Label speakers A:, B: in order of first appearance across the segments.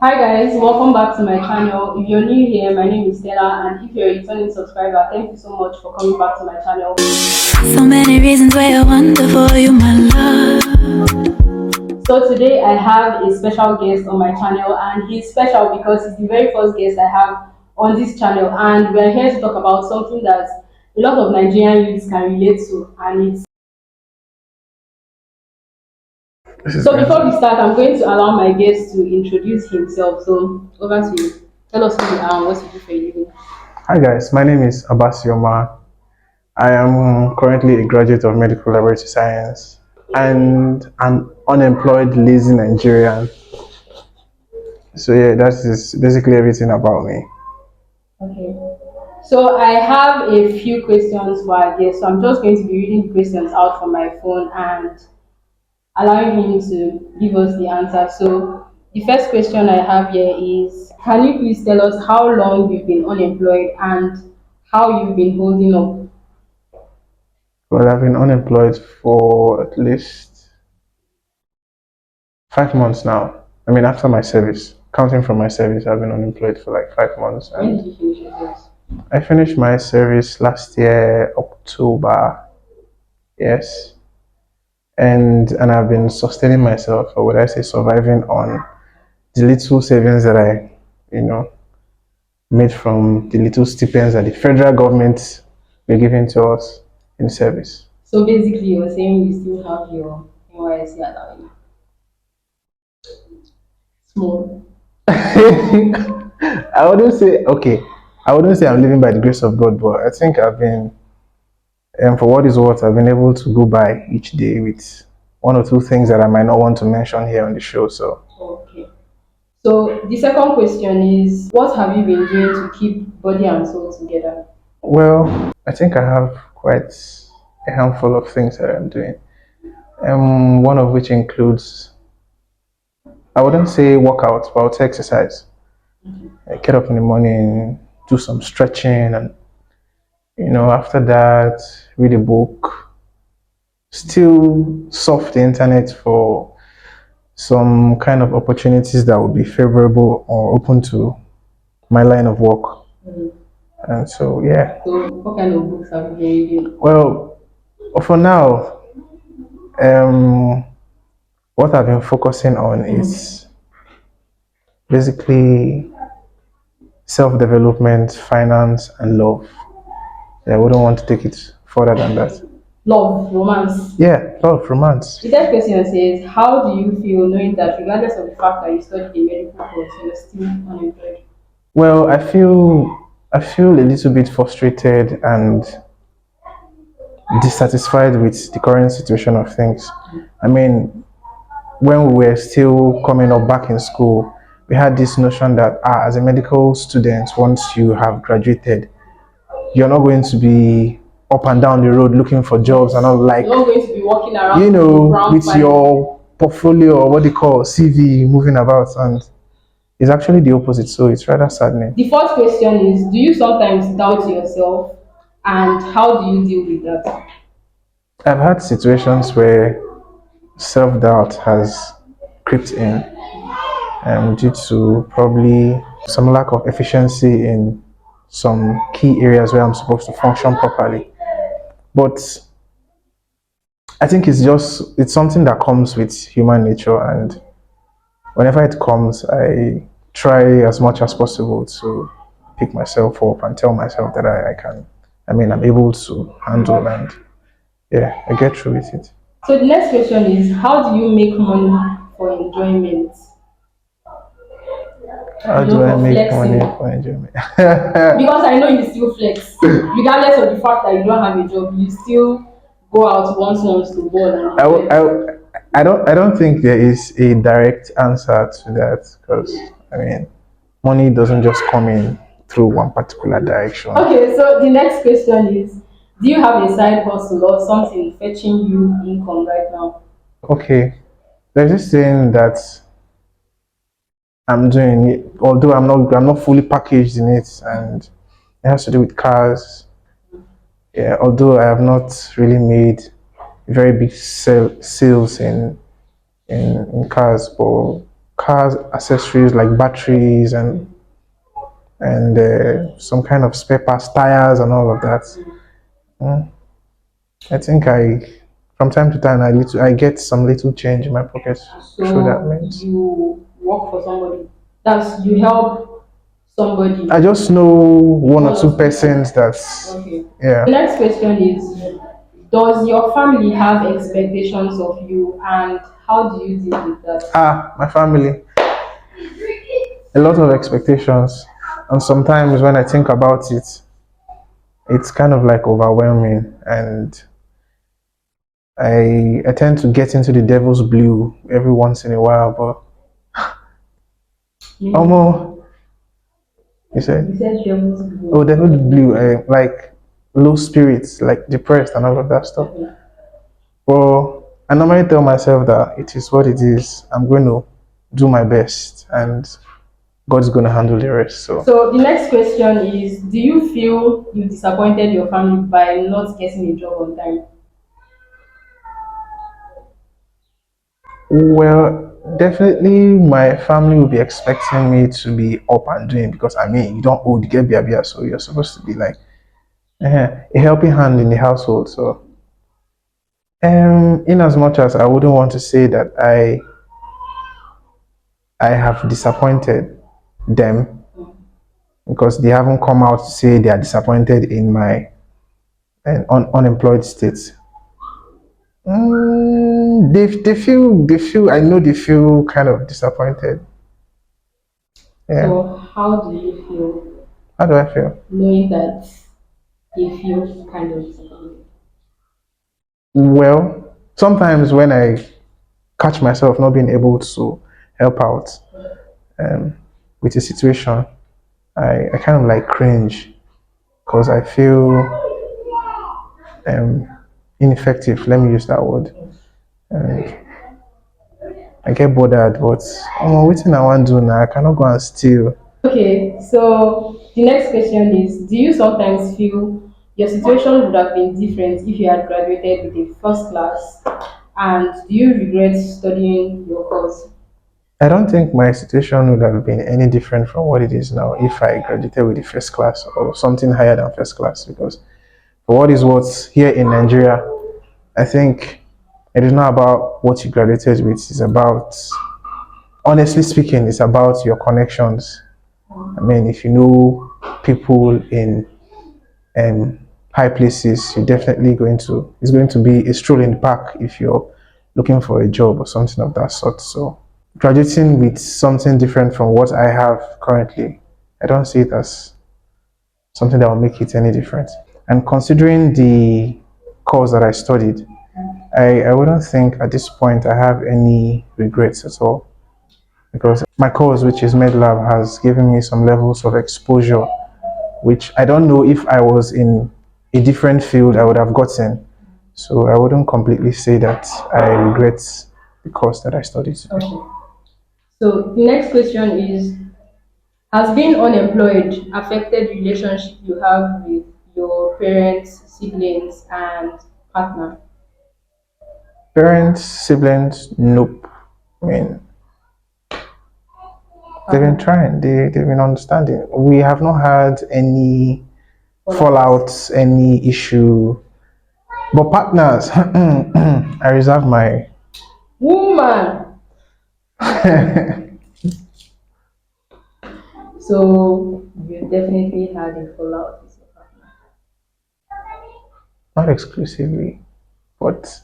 A: Hi guys, welcome back to my channel. If you're new here, my name is Stella, and if you're a returning subscriber, thank you so much for coming back to my channel.
B: So many reasons why I wonder for you, my love.
A: So today I have a special guest on my channel, and he's special because he's the very first guest I have on this channel, and we're here to talk about something that a lot of Nigerian youths can relate to, and it's so before we start, I'm going to allow my guest to introduce himself. So over to you. Tell us who you are and what you do for a living.
C: Hi guys, my name is Abbas Yoma. I am currently a graduate of medical laboratory science and an unemployed lazy Nigerian. So yeah, that is basically everything about me.
A: Okay. So I have a few questions for our guest. So I'm just going to be reading the questions out from my phone and allowing him to give us the answer. So the first question I have here is, can you please tell us how long you've been unemployed and how you've been holding up?
C: Well, I've been unemployed for at least 5 months now. I mean, after my service, counting from my service, I've been unemployed for like 5 months.
A: When
C: And
A: did you finish your service?
C: I finished my service last year, October. Yes. And I've been sustaining myself, or would I say surviving on the little savings that I, you know, made from the little stipends that the federal government were giving to us in service.
A: So basically, you're saying you still have your NYSC allowance. Small.
C: I wouldn't say okay. I wouldn't say I'm living by the grace of God, but I think I've been, for what is what, I've been able to go by each day with one or two things that I might not want to mention here on the show. So,
A: Okay. So the second question is, what have you been doing to keep body and soul together?
C: well, I think I have quite a handful of things that I'm doing. One of which includes, I wouldn't say workouts, but I would say exercise. I get up in the morning, do some stretching, and after that, read a book. Still surf the internet for some kind of opportunities that would be favorable or open to my line of work.
A: Mm.
C: And so, yeah.
A: So what kind of books have you been reading?
C: Well, for now, um, what I've been focusing on is basically self-development, finance, and love. I wouldn't want to take it further than that.
A: Love, romance.
C: Yeah, love, romance.
A: The third question says, how do you feel knowing that regardless of the fact that you studied a medical course, you're still unemployed?
C: Well, I feel a little bit frustrated and dissatisfied with the current situation of things. I mean, when we were still coming up back in school, we had this notion that as a medical student, once you have graduated, you're not going to be up and down the road looking for jobs and all, like,
A: you're not going to be walking around with
C: with your portfolio, or what they call CV, moving about. And it's actually the opposite, so it's rather saddening.
A: The fourth question is, do you sometimes doubt yourself and how do you deal with that?
C: I've had situations where self-doubt has crept in, due to probably some lack of efficiency in some key areas where I'm supposed to function properly. But I think it's something that comes with human nature, and whenever it comes, I try as much as possible to pick myself up and tell myself that I can. I mean, I'm able to handle, and yeah, I get through with it.
A: So the next question is, how do you make money for enjoyment?
C: How
A: You
C: do
A: know,
C: I
A: for
C: make money
A: flexing.
C: for enjoyment?
A: Because I know you still flex. Regardless of the fact that you don't have a job, you still go out once to ball and
C: I,
A: enjoy
C: w- I,
A: it.
C: w- I don't think there is a direct answer to that, because I mean, money doesn't just come in through one particular direction.
A: Okay, so the next question is, do you have a side hustle or something fetching you income right now?
C: Okay, there's this thing that I'm doing, although I'm not fully packaged in it, and it has to do with cars. Yeah, although I have not really made very big sales in cars, but car accessories like batteries and some kind of spare parts, tires, and all of that. Mm, I think from time to time, I get some little change in my pocket through that
A: So
C: means.
A: you work for somebody. That's you help somebody.
C: I just know one or
A: One
C: two
A: or two people.
C: persons that's,
A: Okay.
C: yeah.
A: The next question is, does your family have expectations of you and how do you deal with that?
C: My family, a lot of expectations. And sometimes when I think about it, it's kind of like overwhelming. And I tend to get into the devil's blue every once in a while. But,
A: Meaning,
C: Omo, you said?
A: you said devil's
C: Oh,
A: blue.
C: devil's blue, like low spirits, like depressed and all of that stuff.
A: Okay.
C: But I normally tell myself that it is what it is. I'm going to do my best and God's going to handle the rest. So,
A: So the next question is, do you feel you disappointed your family by not getting a job on time?
C: well, definitely my family will be expecting me to be up and doing because I mean, you don't owe the get beer, so you're supposed to be like a helping hand in the household. So, in as much as I wouldn't want to say that I have disappointed them because they haven't come out to say they are disappointed in my unemployed state. They feel I know they feel kind of disappointed. Yeah.
A: So how do you feel
C: How do I feel?
A: knowing that they feel kind of disappointed?
C: Well, sometimes when I catch myself not being able to help out um, with a situation, I kind of like cringe because I feel um, ineffective. Let me use that word. And I get bothered, but waiting I want to do now. I cannot go and steal.
A: Okay, so the next question is, do you sometimes feel your situation would have been different if you had graduated with a first class? And do you regret studying your course?
C: I don't think my situation would have been any different from what it is now if I graduated with the first class or something higher than first class. Because for what is what here in Nigeria, I think it is not about what you graduated with. It's about, honestly speaking, it's about your connections. I mean, if you know people in um, high places, you're definitely it's going to be a stroll in the park if you're looking for a job or something of that sort. So, graduating with something different from what I have currently, I don't see it as something that will make it any different. And considering the course that I studied, I wouldn't think at this point I have any regrets at all because my course, which is MedLab, has given me some levels of exposure, which I don't know if I was in a different field I would have gotten. So I wouldn't completely say that I regret the course that I studied.
A: Okay. So the next question is, has being unemployed affected relationship you have with your parents, siblings, and partner?
C: Parents, siblings, nope. I mean, they've been
A: Partner.
C: trying, they've been understanding. We have not had any
A: Fallout.
C: fallout, any issue. But partners, I reserve my.
A: Woman. So you definitely had a fallout with your partner.
C: Not exclusively, but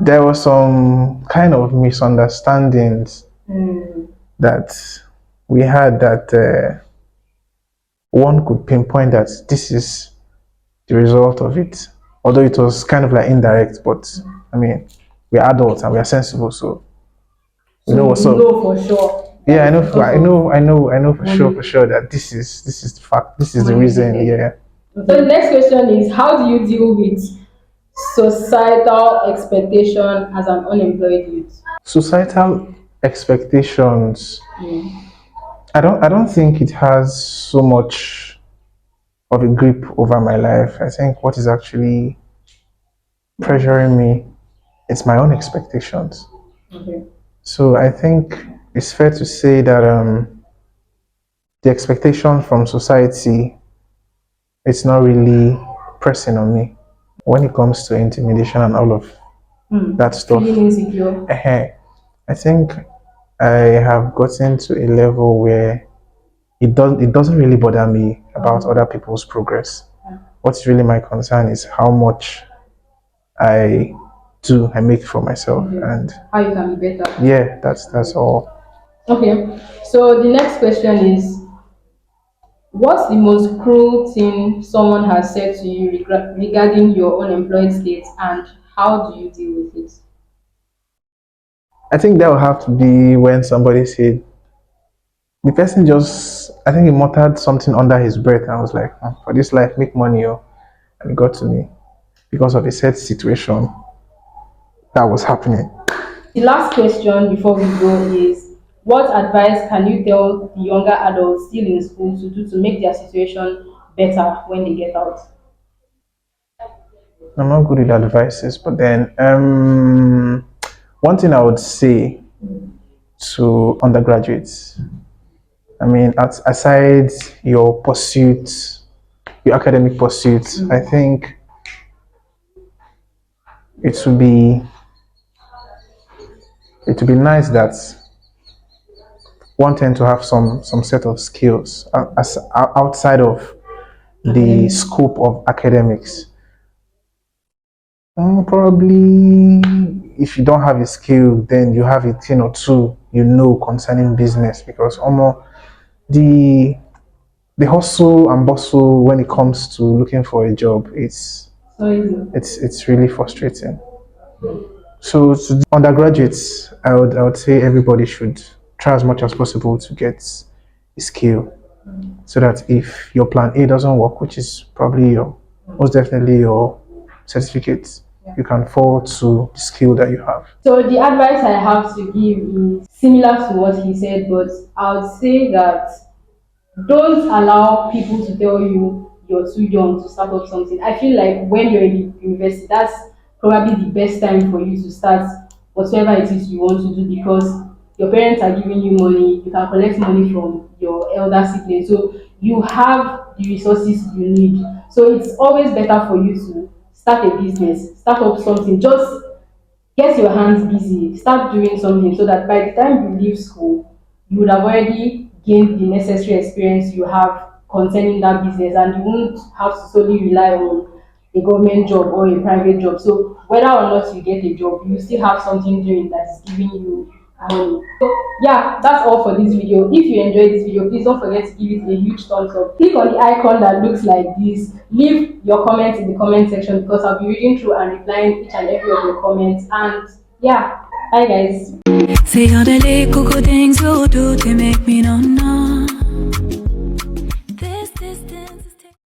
C: there were some kind of misunderstandings
A: Hmm.
C: that we had that one could pinpoint that this is the result of it. Although it was kind of like indirect, but I mean, we're adults and we are sensible, so we know
A: So
C: what's
A: you
C: up.
A: know for sure that
C: Yeah,
A: it's because of
C: I know
A: money
C: for sure that this is the fact, this is the
A: money
C: reason.
A: related.
C: Yeah,
A: So the next question is, how do you deal with societal expectation as an unemployed youth?
C: societal expectations.
A: Hmm.
C: I don't think it has so much of a grip over my life. I think what is actually pressuring me, it's my own expectations.
A: Okay.
C: So I think it's fair to say that the expectation from society it's not really pressing on me when it comes to intimidation and all of that stuff.
A: Feeling insecure.
C: I think I have gotten to a level where it doesn't really bother me about other people's progress. What's really my concern is how much I I make for myself, and
A: How you can be better.
C: yeah, that's all.
A: Okay. So the next question is, what's the most cruel thing someone has said to you regarding your unemployed state, and how do you deal with it?
C: I think that will have to be when somebody said the person just I think he muttered something under his breath, and I was like, "Hmm, for this life, make money, oh," and it got to me because of a set situation that was happening.
A: The last question before we go is, what advice can you tell the younger adults still in school to do to make their situation better when they get out?
C: I'm not good with advices, but then one thing I would say to undergraduates, I mean, aside your pursuits, your academic pursuits, I think it would be it would be nice that one tend to have some set of skills outside of the scope of academics. Probably, if you don't have a skill, then you have a thing or two you know concerning business because almost the the hustle and bustle when it comes to looking for a job,
A: So easy.
C: it's really frustrating. So to the undergraduates, I would say everybody should try as much as possible to get a skill so that if your plan A doesn't work, which is probably your most definitely your certificate, you can fall to the skill that you have.
A: So the advice I have to give is similar to what he said, but I would say that don't allow people to tell you you're too young to start up something. I feel like when you're in the university, that's probably the best time for you to start whatever it is you want to do because your parents are giving you money, you can collect money from your elder siblings, so you have the resources you need. So it's always better for you to start a business, start up something, just get your hands busy, start doing something so that by the time you leave school, you would have already gained the necessary experience you have concerning that business and you won't have to solely rely on a government job or a private job. So whether or not you get a job, you still have something doing that is giving you money. So yeah, that's all for this video. If you enjoyed this video, please don't forget to give it a huge thumbs up. Click on the icon that looks like this. Leave your comments in the comment section because I'll be reading through and replying each and every of your comments. And yeah, bye guys.
B: Say all the little good things you do to make me know.